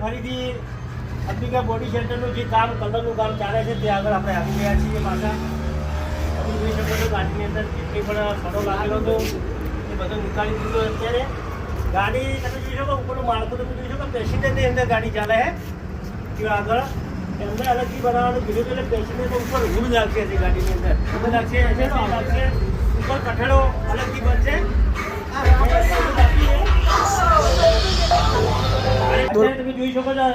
ફરીથી અંબિકા બોડી સેન્ટરનું જે કામ કલરનું કામ ચાલે છે તે આગળ આપણે આવી ગયા છીએ પાછા. તમે જોઈ શકો છો ગાડીની અંદર જેટલી પણ સડો લાગેલો હતો એ બધો નીકાળી દીધો. અત્યારે ગાડી તમે જોઈ શકો ઉપરનું માળખું તમે જોઈ શકો પેસેન્જરની અંદર ગાડી ચાલે છે તે આગળ એમને અલગથી બનાવવાનું કીધું એટલે પેસેન્જર ઉપર હુડ લાગશે તે ગાડીની અંદર હુડ લાગશે લાગશે ઉપર કઠેડો અલગથી બનશે. તમે જોઈ શકો છો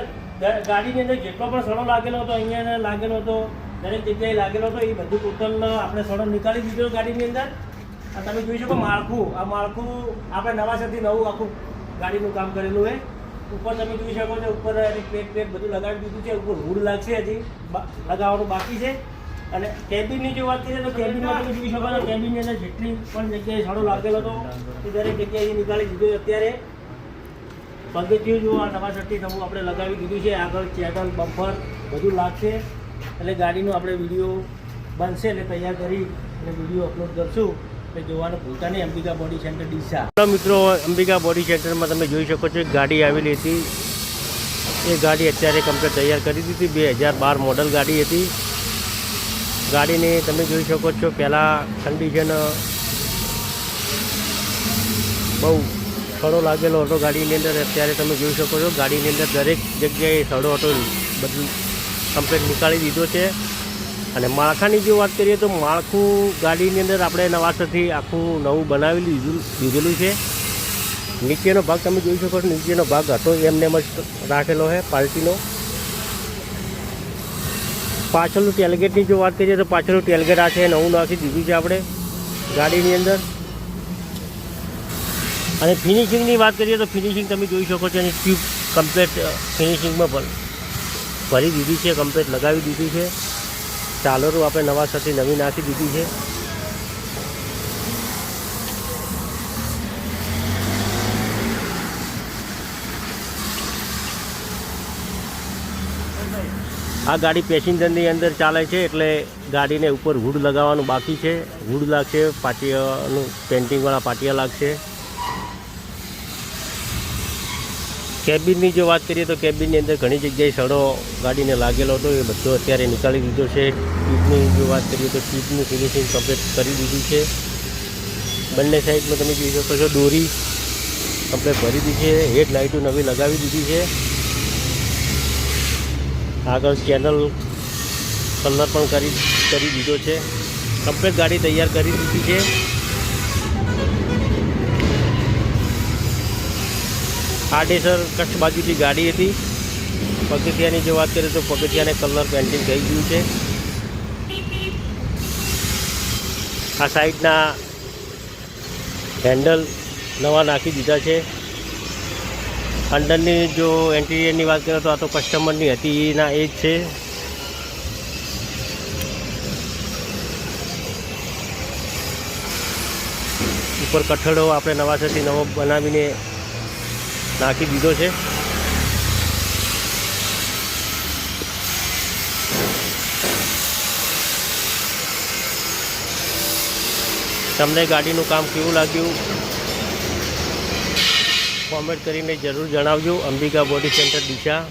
ગાડીની અંદર જેટલો પણ સડો લાગેલો હતો અહીંયા લાગેલો હતો દરેક જગ્યાએ લાગેલો હતો એ બધું ટોટલ આપણે સડો નીકાળી દીધો ગાડીની અંદર. તમે જોઈ શકો માળખું આ માળખું આપણે નવાસરથી નવું આખું ગાડીનું કામ કરેલું હોય. ઉપર તમે જોઈ શકો છો ઉપર પ્લેટ બધું લગાવી દીધું છે. ઉપર હુડ લાગશે હજી લગાવવાનું બાકી છે. અને કેબિનની જો વાત કરીએ તો કેબિનમાં તમે જોઈ શકો છો કેબિનની અંદર જેટલી પણ જગ્યાએ સડો લાગેલો હતો એ દરેક જગ્યાએ નીકાળી દીધું. અત્યારે પગથિયું જો આ નવાસરથી નવું આપણે લગાવી દીધું છે. આગળ ચેનલ બમ્પર બધું લાગશે એટલે ગાડીનો આપણે વિડીયો બનશે એટલે તૈયાર કરી અને વિડીયો અપલોડ કરશું. એટલે જોવાનું ભૂલતા નહીં અંબિકા બોડી સેન્ટર ડીસા. મિત્રો અંબિકા બોડી સેન્ટરમાં તમે જોઈ શકો છો એક ગાડી આવેલી હતી. એ ગાડી અત્યારે કમ્પ્લીટ તૈયાર કરી દીધી. 2012 મોડલ ગાડી હતી. ગાડીને તમે જોઈ શકો છો પહેલાં કન્ડિશન બહુ સડો લાગેલો હતો ગાડીની અંદર. અત્યારે તમે જોઈ શકો છો ગાડીની અંદર દરેક જગ્યાએ સડો હતો બધું કમ્પ્લીટ નીકાળી દીધો છે. અને માળખાની જો વાત કરીએ તો માળખું ગાડીની અંદર આપણે નવાસરથી આખું નવું બનાવી દીધેલું છે. નીચેનો ભાગ તમે જોઈ શકો છો નીચેનો ભાગ હતો એમને જ રાખેલો છે પાર્ટીનો. પાછળનું ટેલગેટની જો વાત કરીએ તો પાછળનું ટેલગેટ આ છે નવું નાખી દીધું છે આપણે ગાડીની અંદર. અને ફિનિશિંગની વાત કરીએ તો ફિનિશિંગ તમે જોઈ શકો છો અને ટ્યુબ કમ્પ્લીટ ફિનિશિંગમાં પણ ભરી દીધી છે. કમ્પ્લીટ લગાવી દીધી છે. ચાલરો આપણે નવાસરથી નવી નાખી દીધી છે. આ ગાડી પેસેન્જરની અંદર ચાલે છે એટલે ગાડીને ઉપર હુડ લગાવવાનું બાકી છે. હુડ લાગશે, પાટિયાનું પેન્ટિંગવાળા પાટિયા લાગશે. કેબિનની જો વાત કરીએ તો કેબિનની અંદર ઘણી જગ્યાએ સડો ગાડીને લાગેલો હતો એ બધો અત્યારે નીકાળી દીધો છે. ટ્યુબની જો વાત કરીએ તો ટ્યુબનું ફિનિશિંગ કમ્પ્લીટ કરી દીધું છે. બંને સાઈડમાં તમે જોઈ શકો છો દોરી કમ્પ્લીટ ભરી દીધી છે. હેડ લાઇટો નવી લગાવી દીધી છે. આગળ ચેનલ કલર પણ કરી દીધો છે. કમ્પ્લીટ ગાડી તૈયાર કરી દીધી છે. આડેસર કચ્છ બાજુથી ગાડી હતી. પગથિયાની જો વાત કરીએ તો પગથિયાને કલર પેન્ટિંગ થઈ ગયું છે. આ સાઈડના હેન્ડલ નવા નાખી દીધા છે. અંદરની જો એન્ટિરિયરની વાત કરીએ તો આ તો કસ્ટમરની હતી એના એ જ છે. ઉપર કઠડો આપણે નવાસરથી નવો બનાવીને નાખી દીધો છે. તમને ગાડીનું કામ કેવું લાગ્યું કોમેન્ટ કરીને જરૂર જણાવજો. Ambika body centre Deesa.